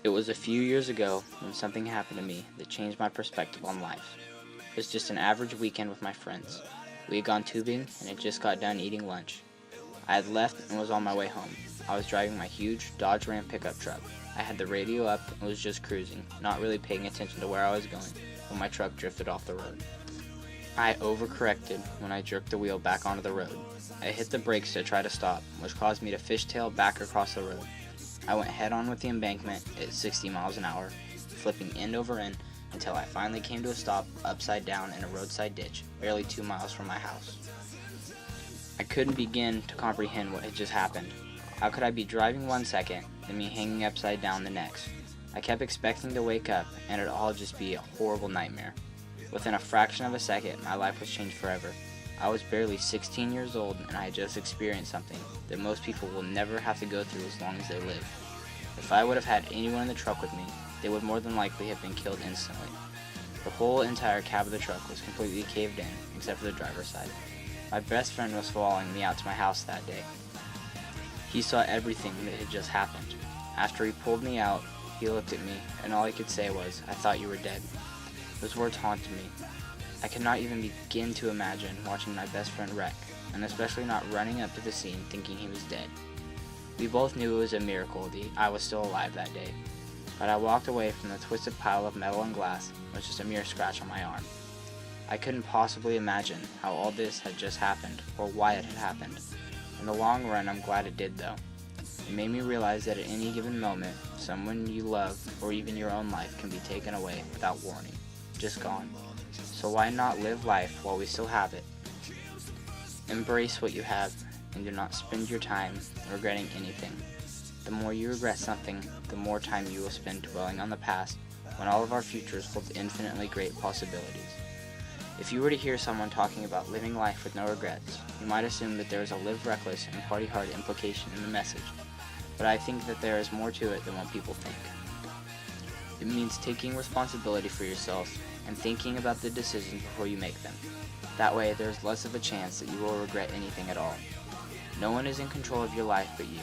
It was a few years ago when something happened to me that changed my perspective on life. It was just an average weekend with my friends. We had gone tubing and had just got done eating lunch. I had left and was on my way home. I was driving my huge Dodge Ram pickup truck. I had the radio up and was just cruising, not really paying attention to where I was going, when my truck drifted off the road. I overcorrected when I jerked the wheel back onto the road. I hit the brakes to try to stop, which caused me to fishtail back across the road. I went head-on with the embankment at 60 miles an hour, flipping end over end until I finally came to a stop upside down in a roadside ditch, barely 2 miles from my house. I couldn't begin to comprehend what had just happened. How could I be driving one second, and me hanging upside down the next? I kept expecting to wake up, and it'd all just be a horrible nightmare. Within a fraction of a second, my life was changed forever. I was barely 16 years old, and I had just experienced something that most people will never have to go through as long as they live. If I would have had anyone in the truck with me, they would more than likely have been killed instantly. The whole entire cab of the truck was completely caved in, except for the driver's side. My best friend was following me out to my house that day. He saw everything that had just happened. After he pulled me out, he looked at me, and all he could say was, "I thought you were dead." Those words haunted me. I could not even begin to imagine watching my best friend wreck, and especially not running up to the scene thinking he was dead. We both knew it was a miracle that I was still alive that day, but I walked away from the twisted pile of metal and glass with just a mere scratch on my arm. I couldn't possibly imagine how all this had just happened, or why it had happened. In the long run, I'm glad it did though. It made me realize that at any given moment, someone you love, or even your own life, can be taken away without warning, just gone. So why not live life while we still have it? Embrace what you have, and do not spend your time regretting anything. The more you regret something, the more time you will spend dwelling on the past, when all of our futures hold infinitely great possibilities. If you were to hear someone talking about living life with no regrets, you might assume that there is a live reckless and party hard implication in the message, but I think that there is more to it than what people think. It means taking responsibility for yourself and thinking about the decisions before you make them. That way, there is less of a chance that you will regret anything at all. No one is in control of your life but you.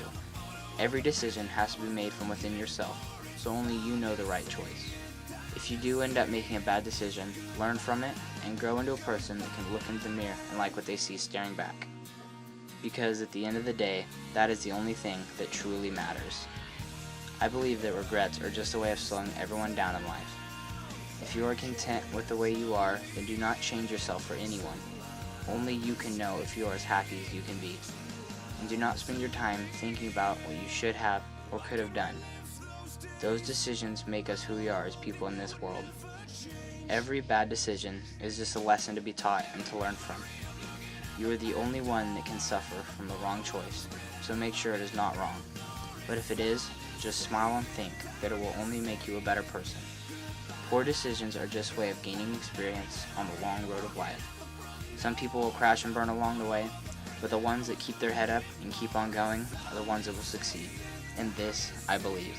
Every decision has to be made from within yourself, so only you know the right choice. If you do end up making a bad decision, learn from it and grow into a person that can look into the mirror and like what they see staring back. Because at the end of the day, that is the only thing that truly matters. I believe that regrets are just a way of slowing everyone down in life. If you are content with the way you are, then do not change yourself for anyone. Only you can know if you are as happy as you can be. And do not spend your time thinking about what you should have or could have done. Those decisions make us who we are as people in this world. Every bad decision is just a lesson to be taught and to learn from. You are the only one that can suffer from the wrong choice, so make sure it is not wrong. But if it is, just smile and think that it will only make you a better person. Poor decisions are just a way of gaining experience on the long road of life. Some people will crash and burn along the way, but the ones that keep their head up and keep on going are the ones that will succeed. And this, I believe.